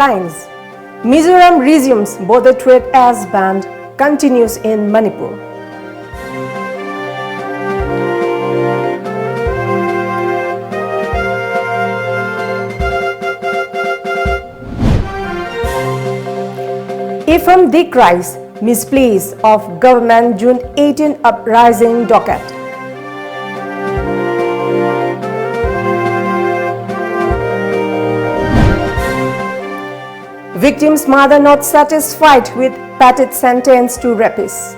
headlines. Mizoram resumes border trade as ban continues in Manipur. IFM decries misplace of government June 18 uprising docket. Victim's mother not satisfied with pated sentence to rapist.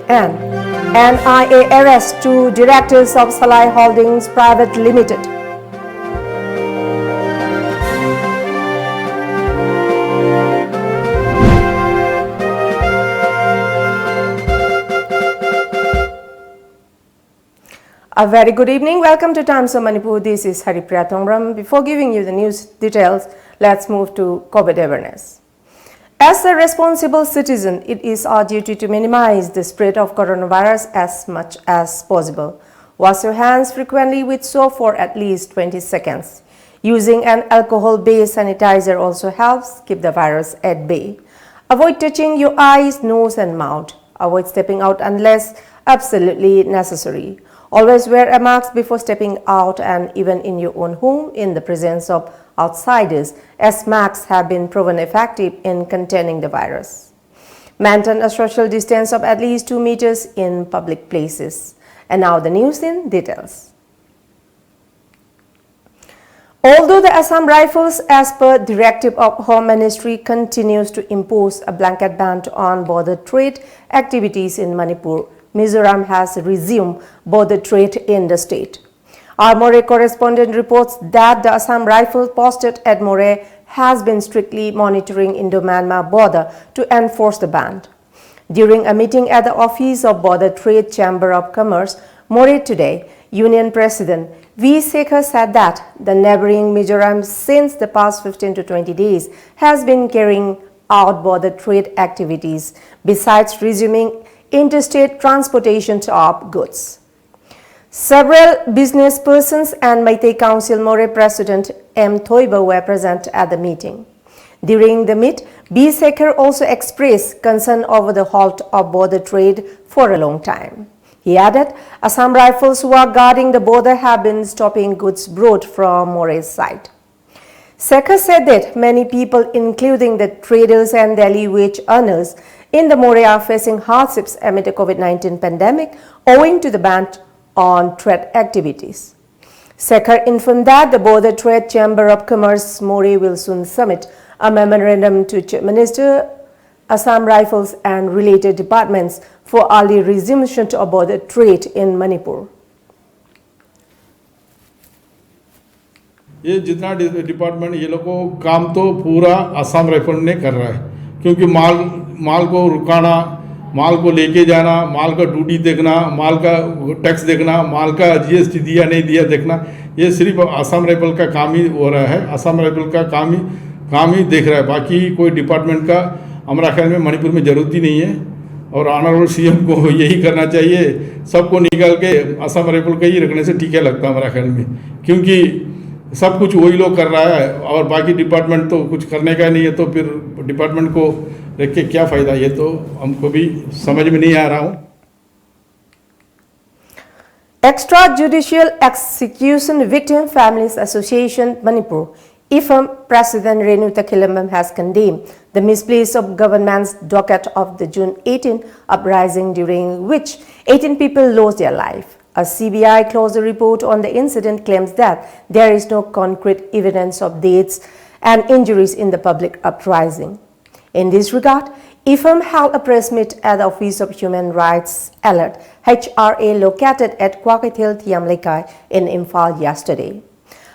And NIA arrest two directors of Salai Holdings Private Limited. A very good evening. Welcome to Times of Manipur. This is Haripriya Thongram. Before giving you the news details, let's move to COVID awareness. As a responsible citizen, it is our duty to minimize the spread of coronavirus as much as possible. Wash your hands frequently with soap for at least 20 seconds. Using an alcohol-based sanitizer also helps keep the virus at bay. Avoid touching your eyes, nose and mouth. Avoid stepping out unless absolutely necessary. Always wear a mask before stepping out and even in your own home in the presence of outsiders, as masks have been proven effective in containing the virus. Maintain a social distance of at least 2 meters in public places. And now the news in details. Although the Assam Rifles, as per directive of Home Ministry, continues to impose a blanket ban on border trade activities in Manipur, Mizoram has resumed border trade in the state. Our Moreh correspondent reports that the Assam Rifle posted at Moreh has been strictly monitoring Indo-Myanmar border to enforce the ban. During a meeting at the office of Border Trade Chamber of Commerce, Moreh today, Union President V. Sekhar said that the neighboring Mizoram since the past 15 to 20 days has been carrying out border trade activities besides resuming interstate transportation of goods. Several business persons and Meitei Council Moreh President M. Thoiba were present at the meeting. During the meet, B. Sekhar also expressed concern over the halt of border trade for a long time. He added, Assam Rifles who are guarding the border have been stopping goods brought from Moreh's side. Sekhar said that many people, including the traders and daily wage earners in the Moreh, are facing hardships amid the COVID-19 pandemic owing to the ban on trade activities. Sekhar informed that the Border Trade Chamber of Commerce Moreh will soon submit a memorandum to Chief Minister, Assam Rifles and related departments for early resumption of border trade in Manipur. ये जितना department ये लोग को काम तो पूरा Assam rifle ने कर रहा है, क्योंकि माल को रुकाना, माल को लेके जाना, माल का ड्यूटी देखना, माल का टैक्स देखना, माल का जीएसटी दिया नहीं दिया देखना, ये सिर्फ असम राइफल का काम ही हो रहा है। असम राइफल का काम ही देख रहा है। बाकी कोई डिपार्टमेंट का हमारा ख्याल में मणिपुर में ज़रूरत ही नहीं है और ऑनरेबल सीएम को यही करना चाहिए, सबको निकाल के असम राइफल का ही रखने से ठीक है लगता है हमारा ख्याल में, क्योंकि सब कुछ वही लोग कर रहा है और बाकी डिपार्टमेंट तो कुछ करने का नहीं है, तो फिर डिपार्टमेंट को रख के क्या फ़ायदा, ये तो हमको भी समझ में नहीं आ रहा हूँ। Extrajudicial Execution Victim Families Association Manipur, IFM President Renu Takilambam has condemned the misplace of government's docket of the June 18 uprising, during which 18 people lost their life. A CBI closure report on the incident claims that there is no concrete evidence of deaths and injuries in the public uprising. In this regard, IFM held a press meet at the Office of Human Rights Alert HRA located at Kwakathil Thiamlekai in Imphal yesterday.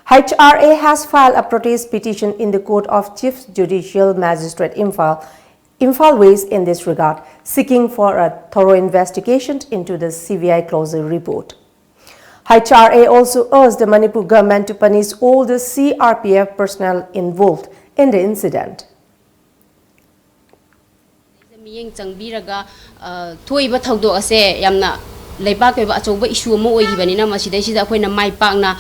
HRA has filed a protest petition in the Court of Chief Judicial Magistrate Imphal West in this regard, seeking for a thorough investigation into the CBI closure report. HRA also urged the Manipur government to punish all the CRPF personnel involved in the incident. ꯃꯤꯠꯌꯦꯡ ꯆꯪꯕꯤꯔꯒ ꯊꯣꯛꯏꯕ ꯊꯧꯗꯣꯛ ꯑꯁꯦ ꯌꯥꯝꯅ ꯂꯩꯕꯥꯛꯀꯤ ꯑꯣꯏꯕ ꯑꯆꯧꯕ ꯏꯁꯨ ꯑꯃ ꯑꯣꯏꯈꯤꯕꯅꯤꯅ ꯃꯁꯤꯗꯩꯁꯤꯗ ꯑꯩꯈꯣꯏꯅ ꯃꯥꯏ ꯄꯥꯛꯅ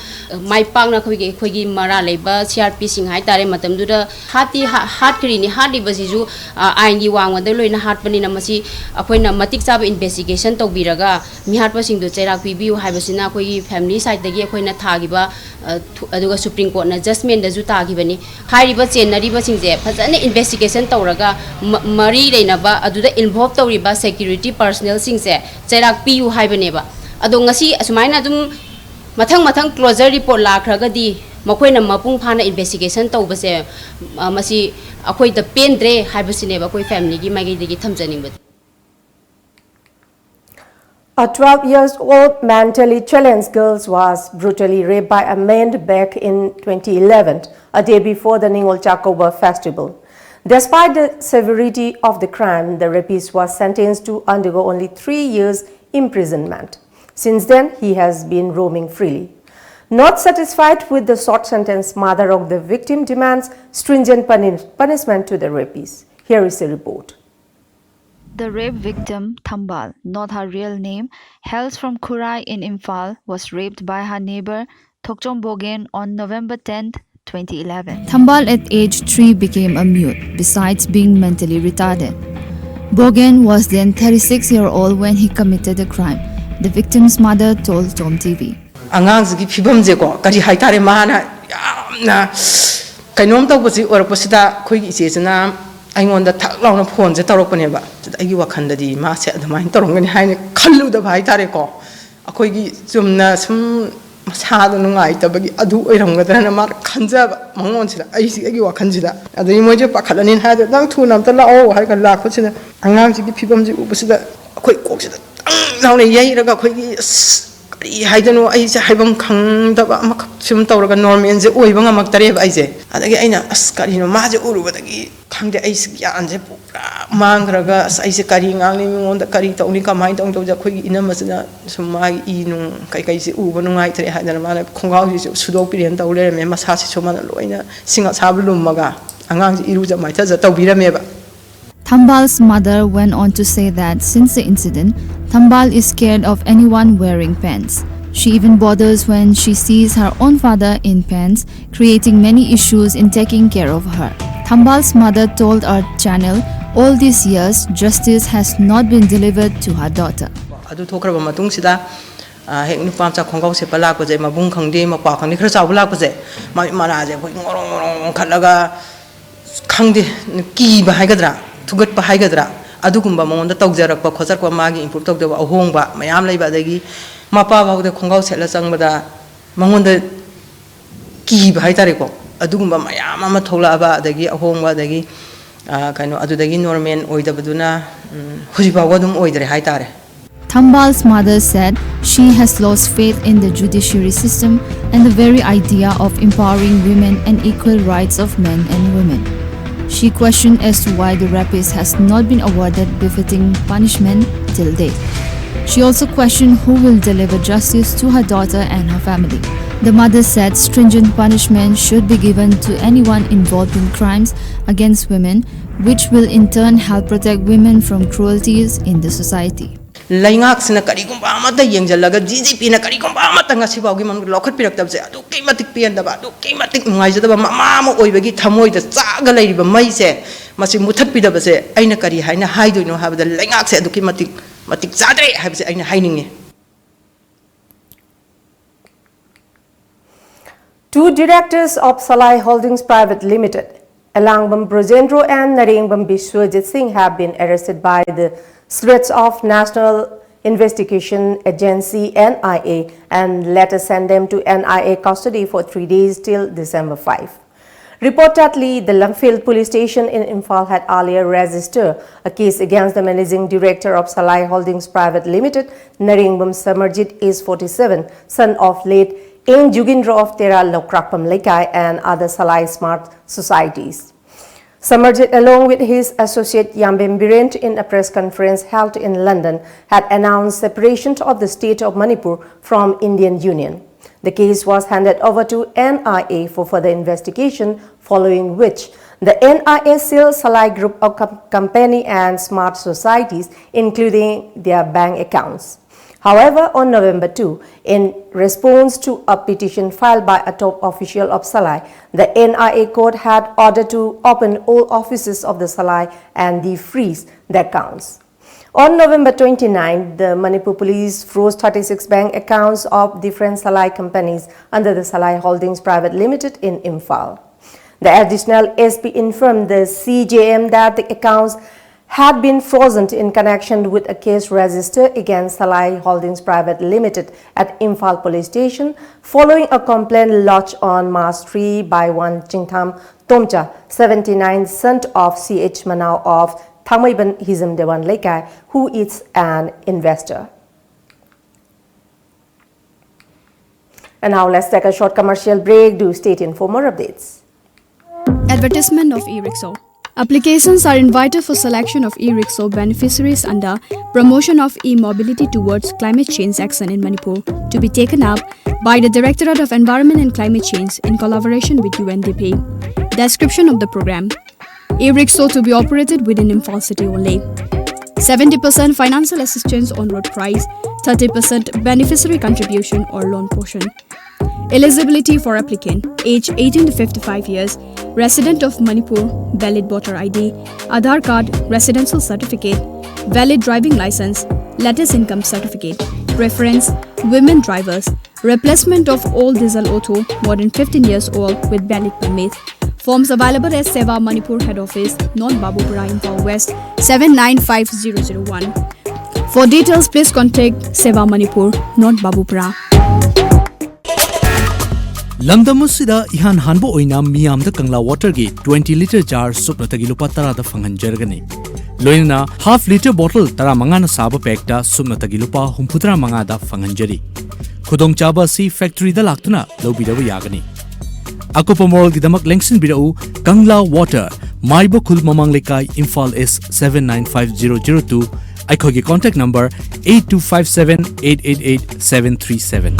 ꯑꯩꯈꯣꯏꯒꯤ ꯃꯔꯥ ꯂꯩꯕ CRPꯁꯤꯡ ꯍꯥꯏꯇꯥꯔꯦ ꯃꯇꯝꯗꯨꯗ ꯍꯥꯠꯈ꯭ꯔꯤꯅꯤ ꯍꯥꯠꯂꯤꯕꯁꯤꯁꯨ ꯑꯥꯏꯟꯒꯤ ꯋꯥꯡꯃꯗ ꯂꯣꯏꯅ ꯍꯥꯠꯄꯅꯤꯅ ꯃꯁꯤ ꯑꯩꯈꯣꯏꯅ ꯃꯇꯤꯛ ꯆꯥꯕ ꯏꯟꯚꯦꯁꯇꯤꯒꯦꯁꯟ ꯇꯧꯕꯤꯔꯒ ꯃꯤꯍꯥꯠꯄꯁꯤꯡꯗꯨ ꯆꯩꯔꯥꯛ ꯄꯤꯕꯤꯌꯨ ꯍꯥꯏꯕꯁꯤꯅ ꯑꯩꯈꯣꯏꯒꯤ ꯐꯦꯃꯤꯂꯤ ꯁꯥꯏꯠꯇꯒꯤ ꯑꯩꯈꯣꯏꯅ ꯊꯥꯈꯤꯕ ꯑꯗꯨꯒ ꯁꯨꯄ꯭ꯔꯤꯝ ꯀꯣꯔꯠꯅ ꯖꯁꯃꯦꯟꯗꯁꯨ ꯇꯥꯈꯤꯕꯅꯤ ꯍꯥꯏꯔꯤꯕ ꯆꯦꯟꯅꯔꯤꯕꯁꯤꯡꯁꯦ ꯐꯖꯅ ꯏꯟꯚꯦꯁꯇꯤꯒꯦꯁꯟ ꯇꯧꯔꯒ ꯃꯔꯤ ꯂꯩꯅꯕ ꯑꯗꯨꯗ ꯏꯟꯚꯣꯜቭ ꯇꯧꯔꯤꯕ ꯁꯦꯀ꯭ꯌꯨꯔꯤꯇꯤ ꯄꯔꯁꯅꯦꯜꯁꯤꯡꯁꯦ ꯆꯩꯔꯥꯛ ꯄꯤꯌꯨ ꯍꯥꯏꯕꯅꯦꯕ ꯑꯗꯣ ꯉꯁꯤ ꯑꯁꯨꯃꯥꯏꯅ ꯑꯗꯨꯝ ꯃꯊꯪ ꯀ꯭ꯂꯣꯖꯔ ꯔꯤꯄꯣꯔꯠ ꯂꯥꯛꯈ꯭ꯔꯒꯗꯤ ꯃꯈꯣꯏꯅ ꯃꯄꯨꯡ ꯐꯥꯅ ꯏꯟꯚꯦꯁꯇꯤꯒꯦꯁꯟ ꯇꯧꯕꯁꯦ ꯃꯁꯤ ꯑꯩꯈꯣꯏꯗ ꯄꯦꯟꯗ꯭ꯔꯦ ꯍꯥꯏꯕꯁꯤꯅꯦꯕ ꯑꯩꯈꯣꯏ ꯐꯦꯃꯤꯂꯤꯒꯤ ꯃꯥꯏꯀꯩꯗꯒꯤ ꯊꯝꯖꯅꯤꯡꯕꯗꯤ A 12-year-old mentally challenged girl was brutally raped by a man back in 2011, a day before the Ningol Chakoba festival. Despite the severity of the crime, the rapist was sentenced to undergo only 3 years imprisonment. Since then, he has been roaming freely. Not satisfied with the short sentence, mother of the victim demands stringent punishment to the rapist. Here is a report. The rape victim, Thambal, not her real name, hails from Khurai in Imphal, was raped by her neighbor, Thokchong Bogen, on November 10, 2011. Thambal at age 3 became a mute, besides being mentally retarded. Bogen was then 36-year-old when he committed the crime. The victim's mother told Tom TV. ꯑꯉꯥꯡꯁꯤꯒꯤ ꯐꯤꯕꯝꯁꯦꯀꯣ ꯀꯔꯤ ꯍꯥꯏꯇꯥꯔꯦ ꯃꯥꯅ ꯌꯥꯝꯅ ꯀꯩꯅꯣꯝ ꯇꯧꯕꯁꯤ ꯑꯣꯏꯔꯛꯄꯁꯤꯗ ꯑꯩꯈꯣꯏꯒꯤ ꯏꯆꯦꯁꯤꯅ ꯑꯩꯉꯣꯟꯗ ꯊꯛ ꯂꯥꯎꯅ ꯐꯣꯟꯁꯦ ꯇꯧꯔꯛꯄꯅꯦꯕ ꯑꯩꯒꯤ ꯋꯥꯈꯟꯗꯗꯤ ꯃꯥꯁꯦ ꯑꯗꯨꯃꯥꯏꯅ ꯇꯧꯔꯝꯒꯅꯤ ꯍꯥꯏꯅ ꯈꯜꯂꯨꯗꯕ ꯍꯥꯏꯇꯥꯔꯦꯀꯣ ꯑꯩꯈꯣꯏꯒꯤ ꯆꯨꯝꯅ ꯁꯨꯝ ꯃꯁꯥꯗ ꯅꯨꯡꯉꯥꯏꯇꯕꯒꯤ ꯑꯗꯨ ꯑꯣꯏꯔꯝꯒꯗ꯭ꯔꯅ ꯃꯥꯅ ꯈꯟꯖꯕ ꯃꯉꯣꯟꯁꯤꯗ ꯑꯩꯒꯤ ꯋꯥꯈꯟꯁꯤꯗ ꯑꯗꯒꯤ ꯃꯣꯏꯁꯦ ꯄꯥꯈꯠꯂꯅꯤ ꯍꯥꯏꯗ ꯅꯪ ꯊꯨꯅ ꯑꯝꯇ ꯂꯥꯛꯑꯣ ꯍꯥꯏꯔꯒ ꯂꯥꯛꯄꯁꯤꯗ ꯑꯉꯥꯡꯁꯤꯒꯤ ꯐꯤꯕꯝꯁꯤ ꯎꯕꯁꯤꯗ ꯑꯩꯈꯣꯏ ꯀꯣꯛꯁꯤꯗ ꯇꯪ ꯂꯥꯎꯅ ꯌꯩꯔꯒ ꯑꯩꯈꯣꯏꯒꯤ ꯀꯔꯤ ꯍꯥꯏꯗꯅꯣ ꯑꯩꯁꯦ ꯍꯥꯏꯐꯝ ꯈꯪꯗꯕ ꯑꯃꯈꯛ ꯁꯨꯝ ꯇꯧꯔꯒ ꯅꯣꯔꯃꯦꯜꯁꯦ ꯑꯣꯏꯕ ꯉꯝꯃꯛꯇꯔꯦꯕ ꯑꯩꯁꯦ ꯑꯗꯒꯤ ꯑꯩꯅ ꯀꯔꯤꯅꯣ ꯃꯥꯁꯦ ꯎꯔꯨꯕꯗꯒꯤ ꯈꯪꯗꯦ ꯑꯩꯁꯦ ꯒ꯭ꯌꯥꯟꯁꯦ ꯄꯨꯔꯥ ꯃꯥꯡꯈ꯭ꯔꯒ ꯑꯩꯁꯦ ꯀꯔꯤ ꯉꯥꯡꯅꯤ ꯃꯤꯉꯣꯟꯗ ꯀꯔꯤ ꯇꯧꯅꯤ ꯀꯃꯥꯏꯅ ꯇꯧꯗꯧꯁꯦ ꯑꯩꯈꯣꯏꯒꯤ ꯏꯅꯝꯃꯁꯤꯅ ꯁꯨꯝ ꯃꯥꯒꯤ ꯏ ꯅꯨꯡ ꯀꯩꯀꯩꯁꯦ ꯎꯕ ꯅꯨꯡꯉꯥꯏꯇ꯭ꯔꯦ ꯍꯥꯏꯗꯅ ꯃꯥꯅ ꯈꯣꯡꯒ꯭ꯔꯥꯎꯁꯤꯁꯨ ꯁꯨꯗꯣꯛꯄꯤꯔꯦꯅ ꯇꯧ ꯂꯩꯔꯝꯃꯦ ꯃꯁꯥꯁꯤꯁꯨ ꯃꯥꯅ ꯂꯣꯏꯅ ꯏꯁꯤꯡ ꯑꯁꯥꯕ ꯂꯨꯝꯃꯒ ꯑꯉꯥꯡꯁꯦ ꯏꯔꯨꯖ ꯃꯥꯏꯊꯖ ꯇꯧꯕꯤꯔꯝꯃꯦꯕ. Thambal's mother went on to say that since the incident, Thambal is scared of anyone wearing pants. She even bothers when she sees her own father in pants, creating many issues in taking care of her. Thambal's mother told our channel, all these years, justice has not been delivered to her daughter. ꯑꯗꯨ ꯊꯣꯛꯈ꯭ꯔꯕ ꯃꯇꯨꯡꯁꯤꯗ ꯍꯦꯛ ꯅꯨꯄꯥ ꯃꯆꯥ ꯈꯣꯡꯒ꯭ꯔꯥꯎ ꯁꯦꯠꯄ ꯂꯥꯛꯄꯁꯦ ꯃꯕꯨꯡ ꯈꯪꯗꯦ ꯃꯄꯥ ꯈꯪꯗꯦ ꯈꯔ ꯆꯥꯎꯕ ꯂꯥꯛꯄꯁꯦ ꯃꯔꯥꯁꯦ ꯑꯩꯈꯣꯏ ꯉꯣꯔꯣꯡ ꯉꯣꯔꯣꯡ ꯈꯠꯂꯒ ꯈꯪꯗꯦ ꯀꯤꯕ ꯍꯥꯏꯒꯗ꯭ꯔꯥ ꯊꯨꯒꯠꯄ ꯍꯥꯏꯒꯗ꯭ꯔꯥ ꯑꯗꯨꯒꯨꯝꯕ ꯃꯉꯣꯟꯗ ꯇꯧꯖꯔꯛꯄ ꯈꯣꯠꯆꯔꯛꯄ ꯃꯥꯒꯤ ꯏꯝꯄ꯭ꯔꯨꯚ ꯇꯧꯗꯕ ꯑꯍꯣꯡꯕ ꯃꯌꯥꯝ ꯂꯩꯕ ꯑꯗꯒꯤ ꯃꯄꯥ ꯐꯥꯎꯗ ꯈꯣꯡꯒ꯭ꯔꯥꯎ ꯁꯦꯠꯂ ꯆꯪꯕꯗ ꯃꯉꯣꯟꯗ ꯀꯤꯕ ꯍꯥꯏꯇꯥꯔꯦꯀꯣ ꯑꯗꯨꯒꯨꯝꯕ ꯃꯌꯥꯝ ꯑꯃ ꯊꯣꯛꯂꯛꯑꯕ ꯑꯗꯒꯤ ꯑꯍꯣꯡꯕ ꯑꯗꯒꯤ ꯀꯩꯅꯣ ꯑꯗꯨꯗꯒꯤ ꯅꯣꯔꯃꯦꯜ ꯑꯣꯏꯗꯕꯗꯨꯅ ꯍꯧꯖꯤꯛꯐꯥꯎꯕ ꯑꯗꯨꯝ ꯑꯣꯏꯗ꯭ꯔꯦ ꯍꯥꯏꯇꯥꯔꯦ. Thambal's mother said she has lost faith in the judiciary system and the very idea of empowering women and equal rights of men and women. She questioned as to why the rapist has not been awarded befitting punishment till date. She also questioned who will deliver justice to her daughter and her family. The mother said stringent punishment should be given to anyone involved in crimes against women, which will in turn help protect women from cruelties in the society. ꯂꯩꯉꯥꯛꯁꯤꯅ ꯀꯔꯤꯒꯨꯝꯕ ꯑꯃꯠꯇ ꯌꯦꯡꯖꯜꯂꯒ ꯖꯤꯖꯤꯄꯤꯅ ꯀꯔꯤꯒꯨꯝꯕ ꯑꯃꯠꯇ ꯉꯁꯤꯐꯥꯎꯒꯤ ꯃꯅꯨꯡꯗ ꯂꯧꯈꯠꯄꯤꯔꯛꯇꯕꯁꯦ ꯑꯗꯨꯛꯀꯤ ꯃꯇꯤꯛ ꯄꯦꯟꯗꯕ ꯑꯗꯨꯛꯀꯤ ꯃꯇꯤꯛ ꯅꯨꯡꯉꯥꯏꯖꯗꯕ ꯃꯃꯥ ꯑꯃ ꯑꯣꯏꯕꯒꯤ ꯊꯃꯣꯏꯗ ꯆꯥꯛꯑꯒ ꯂꯩꯔꯤꯕ ꯃꯩꯁꯦ ꯃꯁꯤ ꯃꯨꯊꯠꯄꯤꯗꯕꯁꯦ ꯑꯩꯅ ꯀꯔꯤ ꯍꯥꯏꯅ ꯍꯥꯏꯗꯣꯏꯅꯣ ꯍꯥꯏꯕꯗ ꯂꯩꯉꯥꯛꯁꯦ ꯑꯗꯨꯛꯀꯤ ꯃꯇꯤꯛ ꯆꯥꯗ꯭ꯔꯦ ꯍꯥꯏꯕꯁꯦ ꯑꯩꯅ ꯍꯥꯏꯅꯤꯡꯉꯤ. Two directors of Salai Holdings Private Limited, Elangbam Brojendro and Narengbam Biswajit Singh, have been arrested by the Threats of National Investigation Agency NIA and later sent them to NIA custody for 3 days till December 5. Reportedly, the Lumfield police station in Imphal had earlier registered a case against the managing director of Salai Holdings Private Limited, Narengbam Samarjit, age 47, son of late Eng Jugindra of Tera Lokrakpam Lekai and other Salai Smart Societies. Samarjit, along with his associate Yambim Birent, in a press conference held in London, had announced separation of the state of Manipur from Indian Union. The case was handed over to NIA for further investigation, following which The NISL Salai Group of Company and Smart Societies, including their bank accounts. However, on November 2, in response to a petition filed by a top official of Salai, the NIA court had ordered to open all offices of the Salai and defreeze the accounts. On November 29, the Manipur police froze 36 bank accounts of different Salai companies under the Salai Holdings Private Limited in Imphal. The additional SP informed the CJM that the accounts had been frozen in connection with a case registered against Salai Holdings Private Limited at Imphal Police Station following a complaint lodged on March 3 by one Chingtham Tomcha, 79, son of CH Manau of Thangmaiban Hizam Dewan Lekai, who is an investor. And now let's take a short commercial break. Do stay tuned for more updates. Advertisement of e-rickshaw. Applications are invited for selection of e-rickshaw beneficiaries under Promotion of E-Mobility Towards Climate Change Action in Manipur to be taken up by the Directorate of Environment and Climate Change in collaboration with UNDP. Description of the program. E-rickshaw to be operated within Imphal city only. 70% financial assistance on road price, 30% beneficiary contribution or loan portion. Eligibility for applicant, age 18 to 55 years, resident of Manipur, valid voter ID, Aadhaar card, residential certificate, valid driving license, latest income certificate. Preference, women drivers. Replacement of all diesel auto more than 15 years old with valid permit. Forms available at Seva Manipur Head Office, North Babupura, Imphal West, 795001. For details, please contact Seva Manipur, North Babupura. Lamdamusida ihan hanbo oina miyam da kangla water gi 20 liter jar supna tagi lupa tara da fangan jargani. Loina half liter bottle tara mangana saba pack da supna tagi lupa humputra manga da fangan jari. Khudong chaba si factory da laktuna lobi da yagani. Ako pamol gidamak lengsin bidau Kangla Water Maibo Khul Mamang Lekai Imphal S 795002 Aikogi contact number 8257 888 737.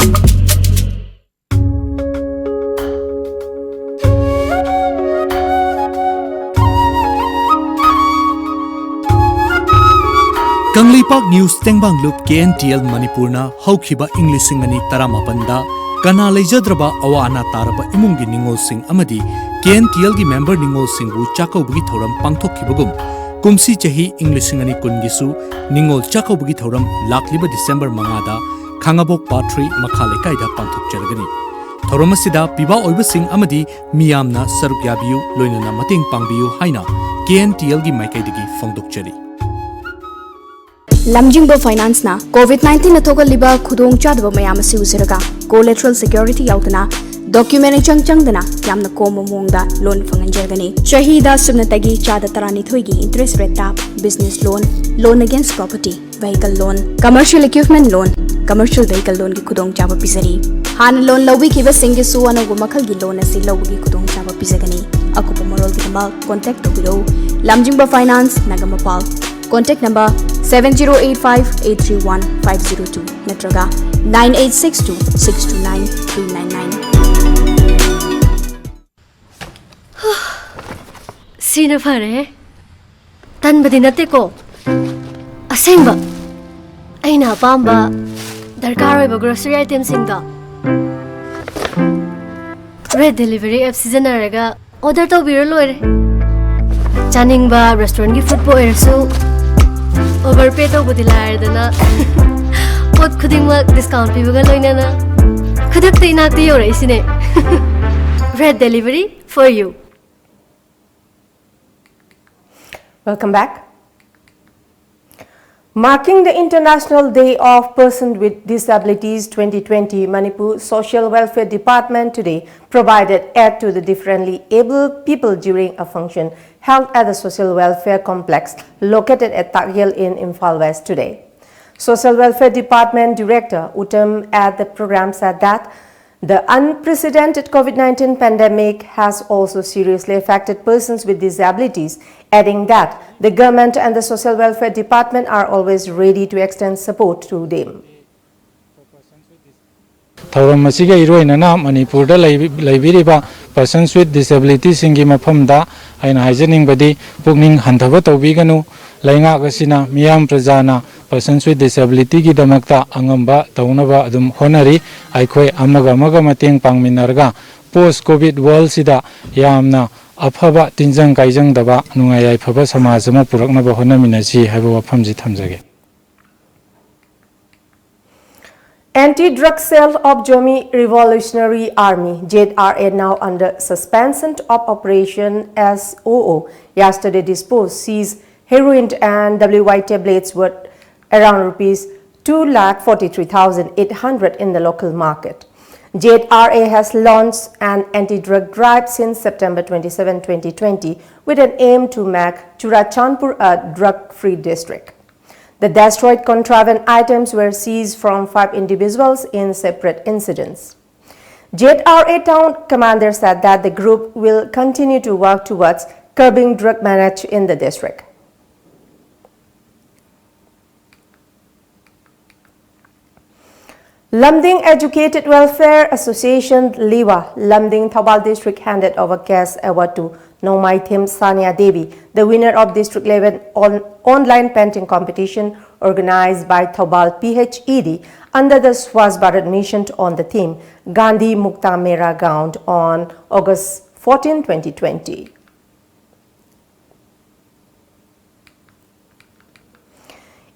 Kanglipak News Tengbang Loop KNTL Manipurna Haukiba English Singani Taramapanda Kana Lejadraba Awana Taraba Imungi Ningol Sing Amadi KNTL gi member Ningol Singbu Chako Bugi Thoram Pangthok Kibagum Kumsi Chahi English Singani Kungisu Ningol Chako Bugi Thoram Lakliba December Mangada Khangabok Patri Makhale Kaida Pangthok Jargani Thoramasida Piba Oiba Sing Amadi Miyamna Saruk Yabiu Loinana Mating Pangbiu Haina KNTL gi Maikaidigi Fongdok Jari Lamjingbo Finance na COVID-19 na thogalliba khudong chadba mayam asi usiraga collateral security yautana document changdana yamna komo mongda loan fanganjargani shahida subnatagi chada tarani thoigi interest rate tap business loan against property vehicle loan commercial equipment loan commercial vehicle loan gi khudong chaba pisari han loan lawi kiba singi su anagu makhal gi loan asi lawgi khudong chaba pisagani akupa morol gi ma contact tobiro Lamjingbo Finance Nagamapal contact number 7085-831-502 Natraga 9862-629-399 Sina pare tan badinate ko asengba aina pamba darkar oiba grocery items singa red delivery app seasonaraga order to biro loire chaningba restaurant gi food po erasu overpay to budilayardana pot khudingma discount pibaga loinana khudakte inakte yore isine red delivery for you. Welcome back. Marking the International Day of Persons with Disabilities 2020, Manipur Social Welfare Department today provided aid to the differently able people during a function held at the Social Welfare Complex located at Takhil in Imphal West today. Social Welfare Department Director Uttam at the program said that the unprecedented COVID-19 pandemic has also seriously affected persons with disabilities, adding that the government and the Social Welfare Department are always ready to extend support to them. ꯊꯧꯔꯝ ꯑꯁꯤꯒ ꯏꯔꯣꯏꯅꯅ ꯃꯅꯤꯄꯨꯔꯗ ꯂꯩꯕꯤꯔꯤꯕ persons with disability ꯁꯤꯡꯒꯤ ꯃꯐꯝꯗ ꯑꯩꯅ ꯍꯥꯏꯖꯅꯤꯡꯕꯗꯤ ꯄꯨꯛꯅꯤꯡ ꯍꯟꯊꯕ ꯇꯧꯕꯤꯒꯅꯨ ꯂꯩꯉꯥꯛ ꯑꯁꯤꯅ ꯃꯤꯌꯥꯝ ꯄ꯭ꯔꯖꯥꯅ persons with disability ꯒꯤꯗꯃꯛꯇ ꯑꯉꯝꯕ ꯇꯧꯅꯕ ꯑꯗꯨꯝ ꯍꯣꯠꯅꯔꯤ ꯑꯩꯈꯣꯏ ꯑꯃꯒ ꯃꯇꯦꯡ ꯄꯥꯡꯃꯤꯟꯅꯔꯒ post covid world sida ꯌꯥꯝꯅ ꯑꯐꯕ ꯇꯤꯟꯖꯪ ꯀꯥꯏꯖꯪꯗꯕ ꯅꯨꯡꯉꯥꯏ ꯌꯥꯏꯐꯕ ꯁꯃꯥꯖ ꯑꯃ ꯄꯨꯔꯛꯅꯕ ꯍꯣꯠꯅꯃꯤꯟꯅꯁꯤ ꯍꯥꯏꯕ ꯋꯥꯐꯝꯁꯤ ꯊꯝꯖꯒꯦ Anti-drug cell of Zomi Revolutionary Army (ZRA), now under suspension of Operation SOO, yesterday disposed seized heroin and WY tablets worth around rupees 2,43,800 in the local market. ZRA has launched an anti-drug drive since September 27, 2020 with an aim to make Churachandpur a drug-free district. The destroyed contraband items were seized from 5 individuals in separate incidents. ZRA town commander said that the group will continue to work towards curbing drug management in the district. Lamding Educated Welfare Association (LIWA) Lamding Thoubal District handed over cash award to Nomai Thim Sania Devi, the winner of District 11 online painting competition organized by Thoubal PHED under the Swaz Bharat mission on the theme Gandhi Mukta Mera Gaon on August 14, 2020.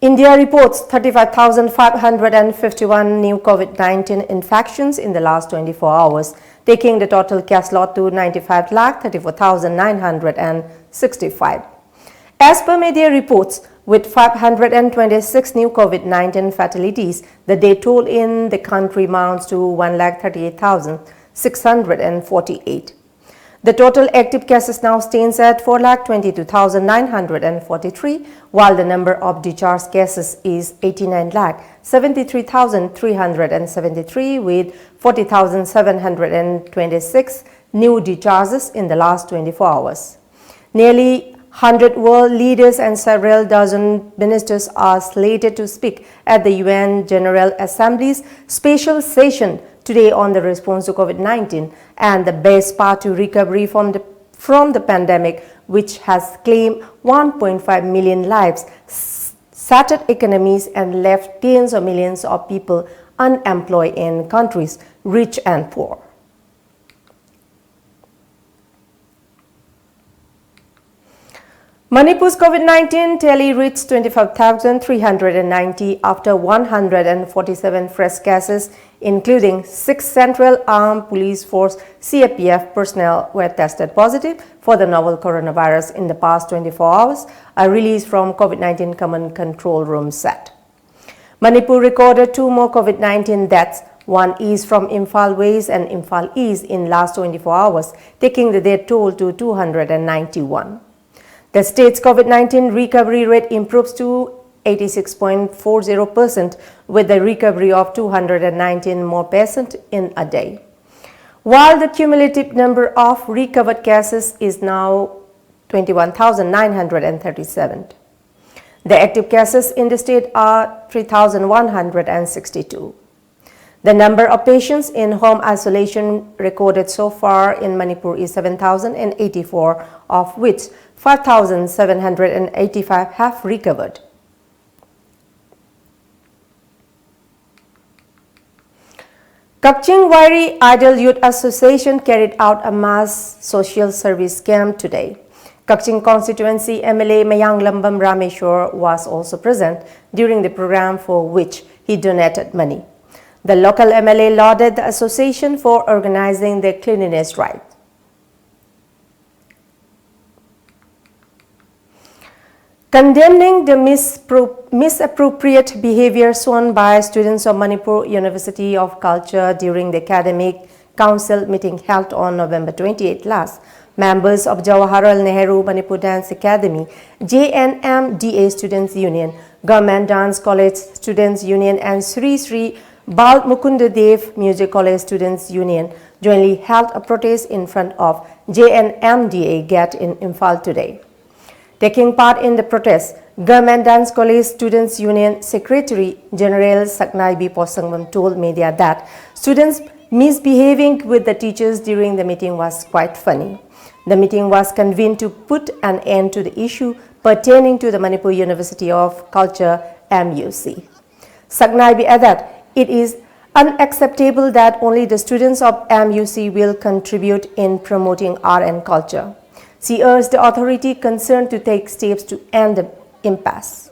India reports 35,551 new COVID-19 infections in the last 24 hours, taking the total case lot to 95,34,965. As per media reports, with 526 new COVID-19 fatalities, the day toll in the country mounts to 1,38,648. The total active cases now stands at 4,22,943, while the number of discharged cases is 89,73,373, with 40,726 new discharges in the last 24 hours. Nearly 100 world leaders and several dozen ministers are slated to speak at the UN General Assembly's special session today on the response to COVID-19 and the best path to recovery from the pandemic, which has claimed 1.5 million lives, shattered economies and left tens of millions of people unemployed in countries rich and poor. Manipur's COVID-19 tally reached 25,390 after 147 fresh cases, including 6 Central Armed Police Force CAPF personnel were tested positive for the novel coronavirus in the past 24 hours, a release from COVID-19 Command Control Room said. Manipur recorded 2 more COVID-19 deaths. One is from Imphal West and Imphal East in last 24 hours, taking the death toll to 291. The state's COVID-19 recovery rate improves to 86.40% with the recovery of 219 more patients in a day, while the cumulative number of recovered cases is now 21,937. The active cases in the state are 3,162. The number of patients in home isolation recorded so far in Manipur is 7,084, of which 5,785 have recovered. Kapching Wairi Idol Youth Association carried out a mass social service camp today. Kapching constituency MLA Mayang Lambam Rameshwar was also present during the program, for which he donated money. The local MLA lauded the association for organizing the cleanliness drive. Condemning the misappropriate behavior shown by students of Manipur University of Culture during the academic council meeting held on November 28 last, members of Jawaharlal Nehru Manipur Dance Academy, JNMDA Students Union, Government Dance College Students Union and Sri Sri Bal Mukunda Dev Music College Students Union jointly held a protest in front of JNMDA gate in Imphal today. Taking part in the protest, Government Dance College Students Union Secretary General Saknaibi Posangmam told media that students misbehaving with the teachers during the meeting was quite funny. The meeting was convened to put an end to the issue pertaining to the Manipur University of Culture MUC. Saknaibi added it is unacceptable that only the students of MUC will contribute in promoting art and culture. She urged the authority concerned to take steps to end the impasse.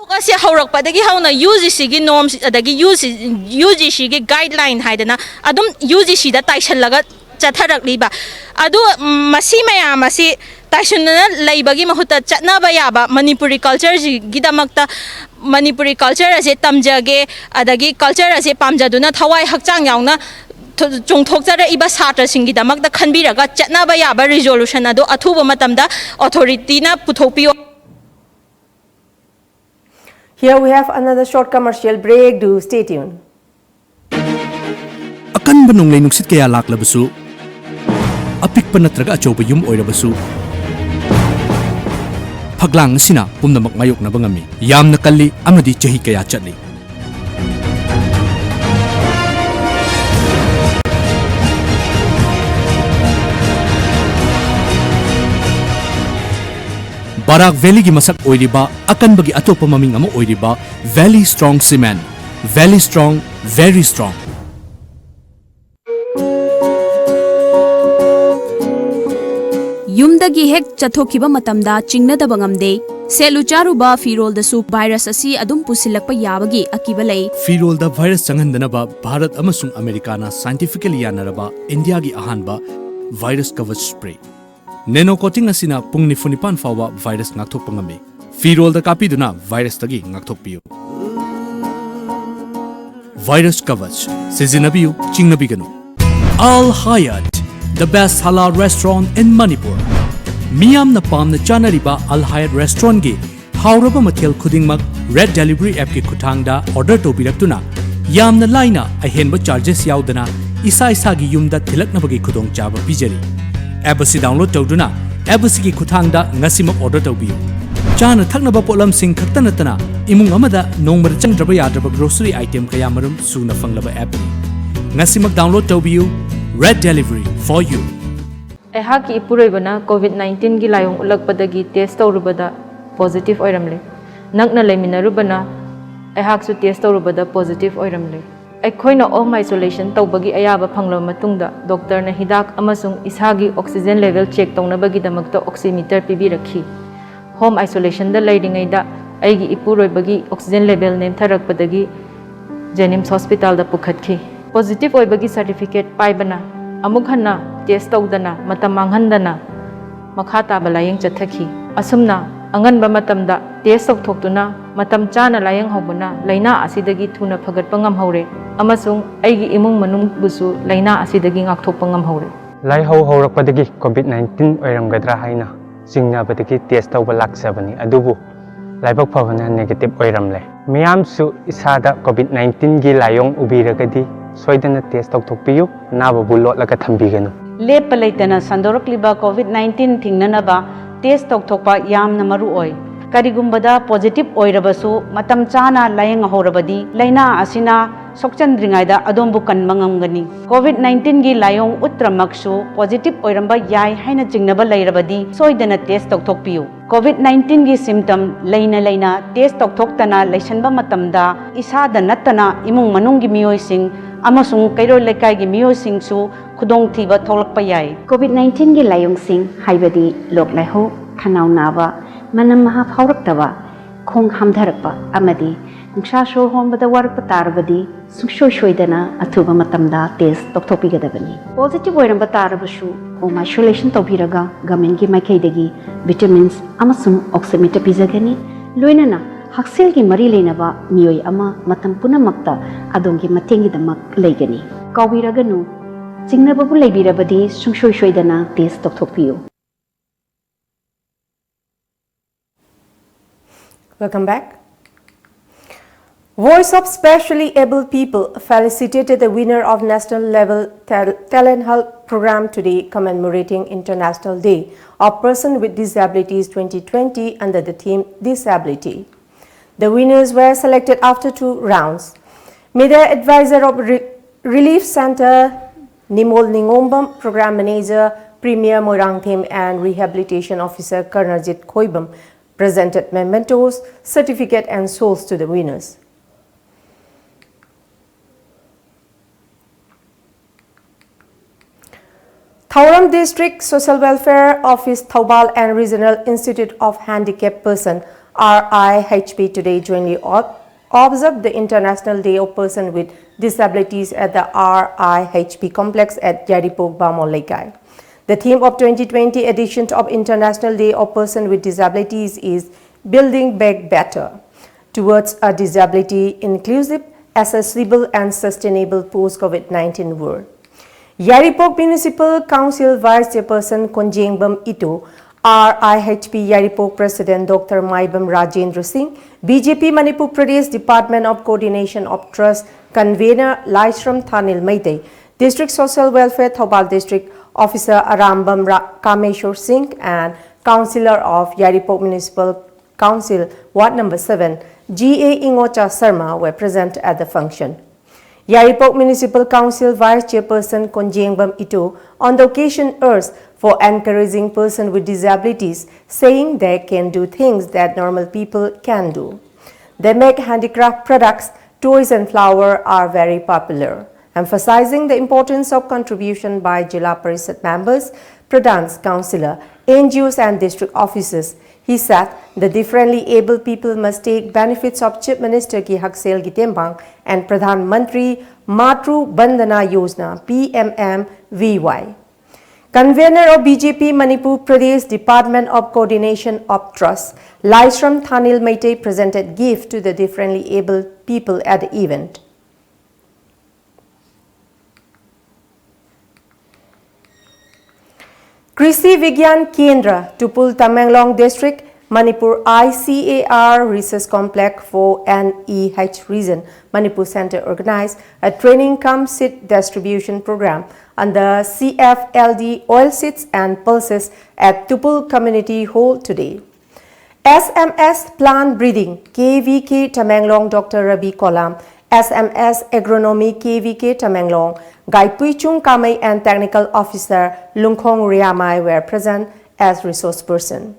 Kasi haurakpadagi hauna UGC gi norms adagi UGC gi guideline haidana adum UGC da taisallaga chatharakliba adu masi maya masi taisunna leibagi mahuta chatnaba yaba Manipuri culture gi damakta Manipuri culture ase tamjage adagi culture ase pamjaduna thawai hakchang yauna chongthokjara iba satra singi damakta khanbiraga chatnaba yaba resolution adu athuba matamda authority na puthokpiyo. Here we have another short commercial break. Do stay tuned. Akan banong lay nuksit kaya laklabasu, apik pa natraga achoba yum oirabasu. Paglang sina pumnamak mayok na bangami, yam nakali amadi chahi kaya chatli. Barak Valley gi masak oiriba akan bagi atopa maming amo oiriba Valley Strong Cement. Valley Strong, very strong. Yumdagi hek chathokiba matamda chingnadaba ngamde selucharuba firoldasu virus asi adum pusilakpa yabagi akiba lei. Firolda virus changandanaba Bharat amasung Americana scientifically yanaraba India gi ahanba virus coverage spray. Nano coating asina pung nifunipan fawa virus ngakthok pangami. Firol da kapi duna virus tagi ngakthok piyo. Virus coverage sizinabiyo chingnabigano. Al Hayat, the best halal restaurant in Manipur. Miyam na pam na chanariba Al Hayat restaurant gi hauraba mathel khudingmak Red Delivery app ki khutangda order to biraktuna yam na laina ahenba charges yaudana isa gi yumda thilaknabagi khudong chaba pijari. App asi download tawduna app asi ki khuthangda ngasima order tawbiyo. Chana thaknaba polam sing khakta natana imung amada nongmar changdraba yadraba grocery item kaya marum suna fanglaba app ni. Ngasimak download tawbiyo Red Delivery for you. Ehaki ipuroibana COVID-19 gi layong ulagpadagi test tawrubada positive oiramle. Nakna laiminarubana ehaksu test tawrubada positive oiramle. Aikhoina home isolation tawbagi ayaba phangla matungda doctor na hidak amasung ishagi oxygen level check tawnabagi damakta oximeter pibirakhi. Home isolation da lairingai da aigi ipuroibagi oxygen level nemtharakpadagi Jenims Hospital da pukhatkhi. Positive oibagi certificate paibana amuk hanna test tawdana matam manghandana makha taba layeng chathakhi. Asumna anganba matamda test tawthoktuna matam chana layeng hobuna laina asidagi thuna phagatpa ngamhaure amasung aigi imung manung busu laina asidagi ngakthokpa ngamhaure. Lai haurakpadagi COVID-19 oiramgadra haina singnabadagi test tawba laksabani adubu laibak phabana negative oiramle. Miyamsu isada COVID-19 gi layong ubiragadi soidana test tawthokpiyu naba bulot laga thambiganu. Lepa leitana sandorakliba COVID-19 thingnanaba test tawthokpa yamna maru oi. Karigumbada positive oirabasu matam chana layeng horabadi laina asina sokchandringaida adombu kanmangamgani. COVID-19 gi layong utramaksu positive oiramba yai haina jingnaba lairabadi soidana test tawthokpiyu. COVID-19 gi symptom laina test tawthoktana laisanba matamda isada nattana imung manunggi miyoising amasung kairo lekai gi miyoising su khudong thiba tholakpa yai. COVID-19 gi layong sing haibadi lok laiho khanau naba manam maha phauraktawa khong hamdharakpa amadi nungsa shor hombada warakpa tarabadi sungshoidana athuba matamda test tokthokpigadabani. Positive oiramba tarabashu home isolation tawbiraga government gi maikaidagi vitamins amasung oximeter pizagani loinana haksel gi mari leinaba miyoi ama matam punamakta adongi matengi damak leigani. Kawiraganu chingnababu leibirabadi sungshoidana test tokthokpiyo. Welcome back. Voice of Specially Able People felicitated the winner of National Level Talent Help Program today, commemorating International Day of Person with Disabilities 2020 under the theme Disability. The winners were selected after 2 rounds. Media Advisor of Relief Center Nimol Ningombam, Program Manager Premier Moirangthem and Rehabilitation Officer Karnarjit Khoibam presented mementos, certificate and souls to the winners. Thauram District Social Welfare Office Thoubal and Regional Institute of Handicapped Person RIHP today jointly observed the International Day of Person with Disabilities at the RIHP complex at Yaripok Bamol Lekai. The theme of 2020 edition of International Day of Person with Disabilities is Building Back Better towards a disability inclusive, accessible and sustainable post-COVID-19 world. Yaripok Municipal Council Vice Chairperson Konjengbam Ito, RIHP Yaripok President Dr. Maibam Rajendra Singh, BJP Manipur Pradesh Department of Coordination of Trust Convener Laishram Thanil Maitei, District Social Welfare Thoubal District Officer Arambam Kameshwar Singh and Councillor of Yaripok Municipal Council Ward Number 7, G.A. Ingocha Sarma were present at the function. Yaripok Municipal Council Vice Chairperson Konjengbam Ito on the occasion urged for encouraging persons with disabilities, saying they can do things that normal people can do. They make handicraft products, toys and flowers are very popular. Emphasizing the importance of contribution by Jila Parishad members, Pradhans, Councillor, NGOs and district officers, he said the differently able people must take benefits of Chief Minister Ki Haksel Gitembang and Pradhan Mantri Matru Bandhana Yojana PMMVY. Convener of BJP Manipur Pradesh Department of Coordination of Trust, Laishram Thanil Maitei presented gift to the differently able people at the event. Krishi Vigyan Kendra, Tupul Tamenglong District, Manipur ICAR Research Complex for NEH region, Manipur Center organized a training cum seed distribution program under CFLD oil seeds and pulses at Tupul Community Hall today. SMS Plant Breeding KVK Tamenglong Dr. Rabi Kolam, SMS Agronomy KVK Tamenglong, Gaipui Chung Kamei and Technical Officer Lungkhong Riamai were present as resource person.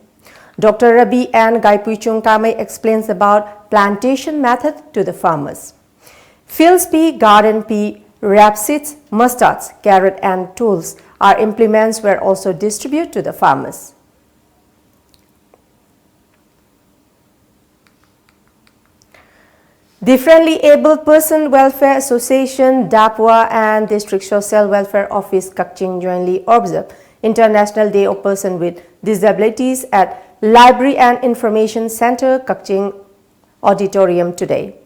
Dr. Rabi and Gaipui Chung Kamei explains about plantation method to the farmers. Fields pea, garden pea, rapeseeds, mustards, carrot and tools are implements were also distributed to the farmers. Differently Able Person Welfare Association, DAPWA and District Social Welfare Office Kakching jointly observed International Day of Person with Disabilities at Library and Information Center, Kakching Auditorium today.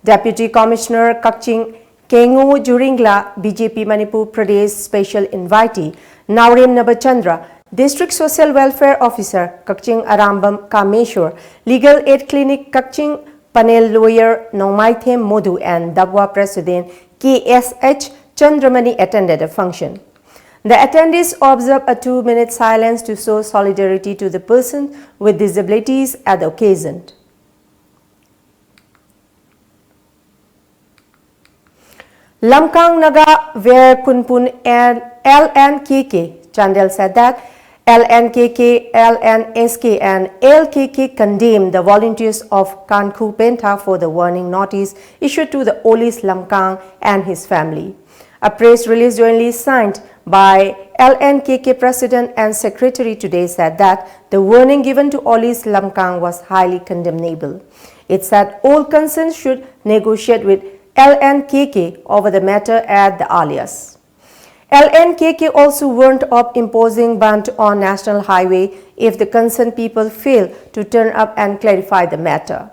Deputy Commissioner Kakching Kengu Juringla, BJP Manipur Pradesh Special Invitee, Naurim Nabachandra, District Social Welfare Officer Kakching Arambam Kameshwar, Legal Aid Clinic Kakching, Panel Lawyer Nomaithem Modu and Dabwa President KSH Chandramani attended the function. The attendees observed a 2-minute silence to show solidarity to the person with disabilities at the occasion. Lamkang Naga Ver Kunpun and LNKK, Chandel said that LNKK, LNSK and LKK condemned the volunteers of Kanku Penta for the warning notice issued to the Olis Lamkang and his family. A press release jointly signed by LNKK President and Secretary today said that the warning given to Olis Lamkang was highly condemnable. It said all concerned should negotiate with LNKK over the matter at the alias. LNKK also warned of imposing ban on national highway if the concerned people fail to turn up and clarify the matter.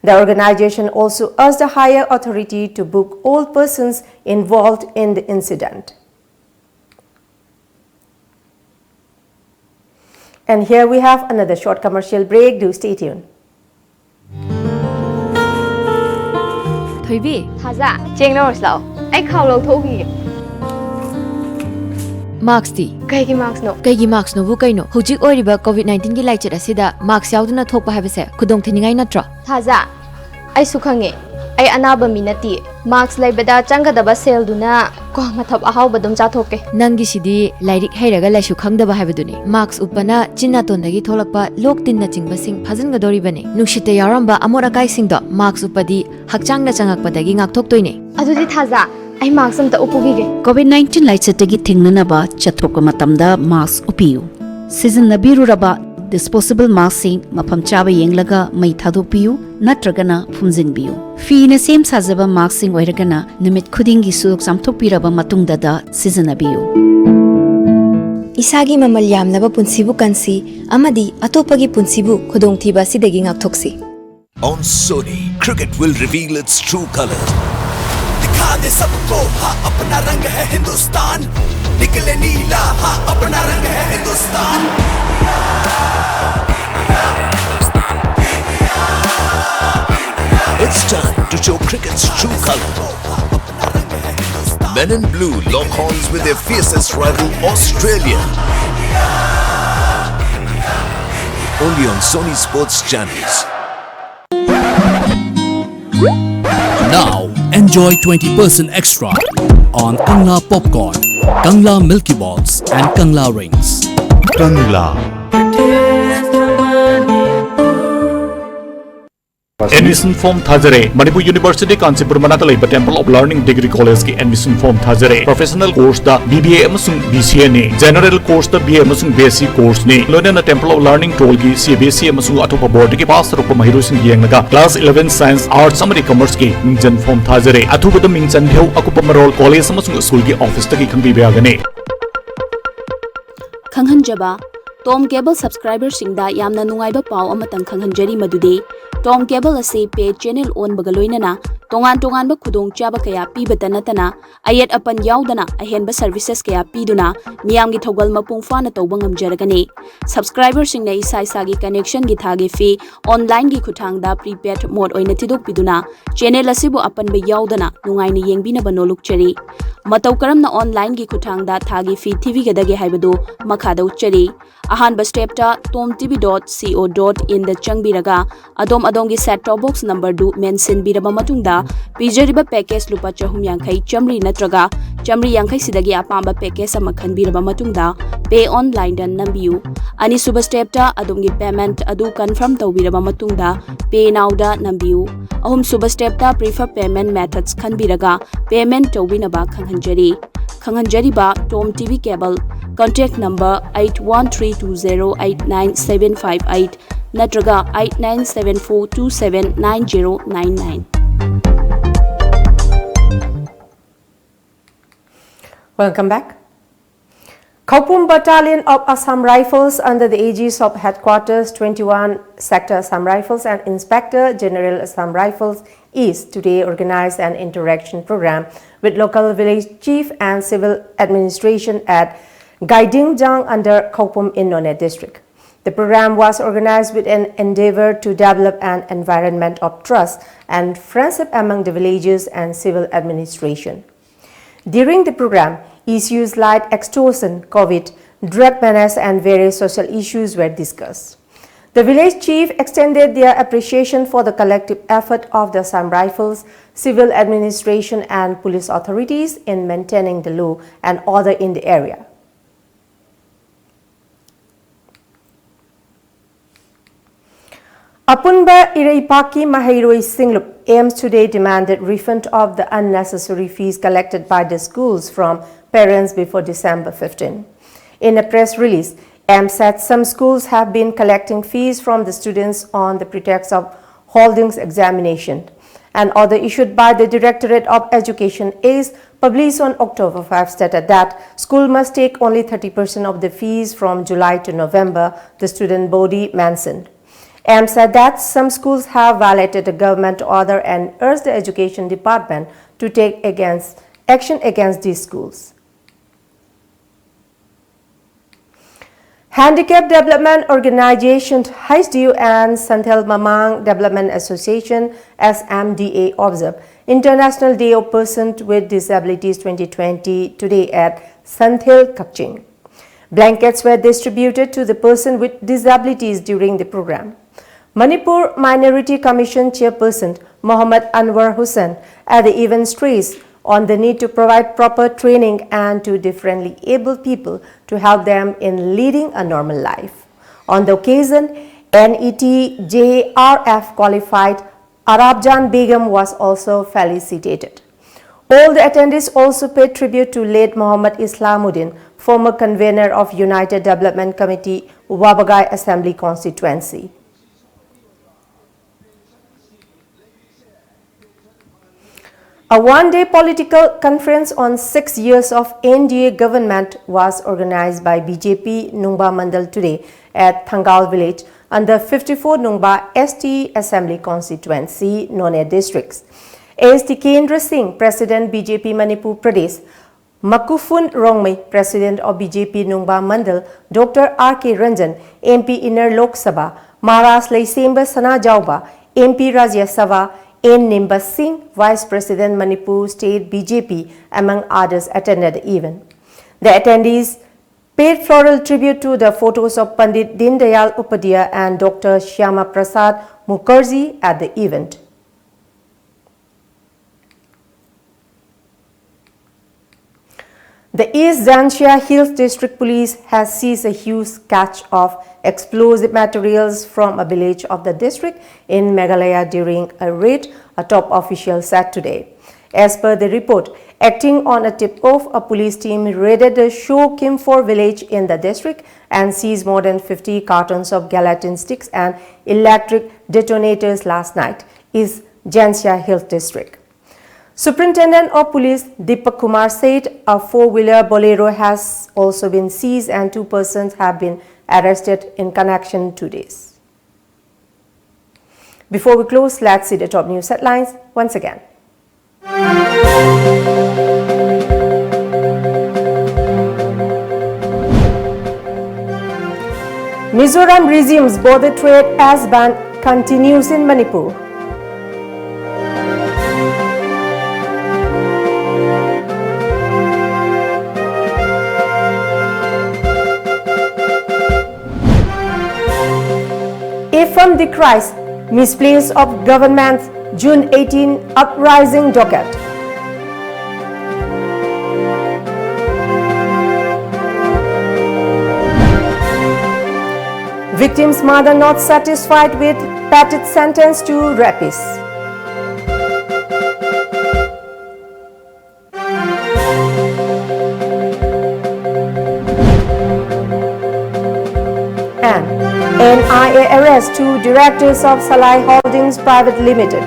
The organization also urged the higher authority to book all persons involved in the incident. And here we have another short commercial break. Do stay tuned. Thoibi. Thaza, cheng lo slow. Ai khau lo thogi. Marks di. Kaigi marks no. Kaigi marks no bu kaino. Hujik oiriba COVID-19 gi laichit asida marks yauduna thokpa habase khudong thiningai natra. Thaza, ai sukhange. Ai anaba minati. Marks laibada changadaba sel duna ko mathap ahau badum cha thoke. Nangi sidi lairik hairaga laisu khangdaba habaduni. Marks upana chinna tondagi tholakpa lok tinna chingba sing phajin gadori bane. Nushite yaramba amora kai singdo marks upadi hakchangna changakpadagi ngakthok toine. Adudi Thaza, ai marks amta upugige. COVID-19 laichatagi thingnanaba chathokpa matamda mask upiyu. Season nabiruraba disposable masking mafam chaba yenglaga mai thadokpiyu natragana phumjinbiyu. Fee same sajaba masking oiragana numit khudingi sudok samthokpiraba matungda da seasanabiyu. Isagi mamal yamnaba punsibu kansi amadi atopagi punsibu khudongthiba sidagi ngakthoksi. On Sony, cricket will reveal its true colors. दिखा दे सबको हाँ अपना रंग है हिंदुस्तान निकले नीला हाँ अपना रंग है Hindustan It's time to show cricket's true color. Men in blue lock horns with their fiercest rival Australia. Only on Sony Sports channels. Now, enjoy 20% extra on Kangla Popcorn, Kangla Milky Balls and Kangla Rings. Kangla. Admission form Thajare, Manipur University Kanchipur Manata Laiba Temple of Learning Degree College ki admission form Thajare. Professional course da BBA amasung BCA ne, General course da BA amasung BSc course ne. Loina Temple of Learning Toll ki CBSE amasung atopa board ki pass rokpa mahiru sing yengnaga class 11 Science Arts amari Commerce ki mingjan form Thajare. Athubada mingjan dheu akupa marol college amasung school ki office ta ki khangbi bayagane. Khanghanjaba Tom Cable subscriber singda yamna nungaiba pau amatang khanghanjari madude Tom Cable ase pay channel on bagaloinana tongan ba khudong chaba kaya pibata natana ayat apan yaudana ahenba services kaya piduna miyamgi thogal mapung fana tawba ngamjaragane subscriber singna isa gi connection gi thagi fee online gi khuthangda prepaid mode oina tidok piduna channel asibu apan ba yaudana nungaina yengbina banoluk chari matau karamna online gi khuthangda thagi fee tv gadage haibadu makhada uchari ahanba step ta tomtv.co.in da changbiraga adom gi set top box number du mention biraba matungda pijariba package lupa chahum yankhai chamri natraga chamri yankhai sidagi apamba package ama khanbiraba matungda pay online dan nambiu ani suba step ta adom gi payment adu confirm tawbiraba matungda pay now da nambiu ahum suba step ta prefer payment methods khanbiraga payment tawbinaba khanghanjari ba Tom TV Cable contact number 8132089758 natraga 8974279099. Welcome back. Khaupum Battalion of Assam Rifles under the aegis of Headquarters 21 Sector Assam Rifles and Inspector General Assam Rifles East today organized an interaction program with local village chief and civil administration at Gaidingjang under Khaupum in Nonne district. The program was organized with an endeavor to develop an environment of trust and friendship among the villagers and civil administration. During the program, issues like extortion, COVID, drug menace and various social issues were discussed. The village chief extended their appreciation for the collective effort of the Assam Rifles, civil administration and police authorities in maintaining the law and order in the area. Apunba Iraipaki Mahairoi Singlup AIMS today demanded refund of the unnecessary fees collected by the schools from parents before December 15. In a press release, AIMS said some schools have been collecting fees from the students on the pretext of holding examination. An order issued by the Directorate of Education ACE published on October 5 stated that school must take only 30% of the fees from July to November, the student body mentioned. AIMS said that some schools have violated the government order and urged the Education Department to take action against these schools. Handicap Development Organization HDU and Santhal Mamang Development Association SMDA observed International Day of Persons with Disabilities 2020 today at Santhil, Kaching. Blankets were distributed to the person with disabilities during the program. Manipur Minority Commission Chairperson Mohammad Anwar Hussain at the event stressed on the need to provide proper training and to differently able people to help them in leading a normal life. On the occasion, NET-JRF qualified Arabjan Begum was also felicitated. All the attendees also paid tribute to late Muhammad Islamuddin, former convener of United Development Committee, Wabagai Assembly Constituency. A one-day political conference on 6 years of NDA government was organized by BJP Nungba Mandal today at Thangal village under 54 Nungba ST Assembly Constituency, None districts. AST Kendra Singh, President BJP Manipur Pradesh, Makufun Rongmei, President of BJP Nungba Mandal, Dr. R.K. Ranjan, MP Inner Lok Sabha, Maras Leisemba Sana Jauba, MP Rajya Sabha, N. Nimbas Singh, Vice President Manipur State BJP, among others, attended the event. The attendees paid floral tribute to the photos of Pandit Dindayal Upadhyaya and Dr. Shyama Prasad Mukherjee at the event. The East Janshia Hills District Police has seized a huge catch of explosive materials from a village of the district in Meghalaya during a raid, a top official said today. As per the report, acting on a tip-off, a police team raided the Sho Kimfor village in the district and seized more than 50 cartons of gelatin sticks and electric detonators last night in Janshia Hills District. Superintendent of Police Deepak Kumar said a four-wheeler Bolero has also been seized and 2 persons have been arrested in connection to this. Before we close, let's see the top news headlines once again. Mizoram resumes border trade as ban continues in Manipur. From the Christ, misplace of government's June 18 uprising docket. Victim's mother not satisfied with Patt's sentence to rapist. NIA arrests 2 directors of Salai Holdings Private Limited.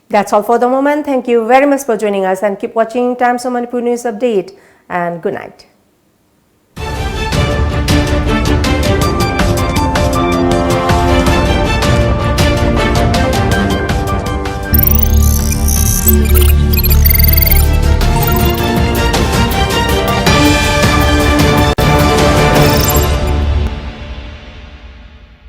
That's all for the moment. Thank you very much for joining us and keep watching Times of Manipur News Update and good night.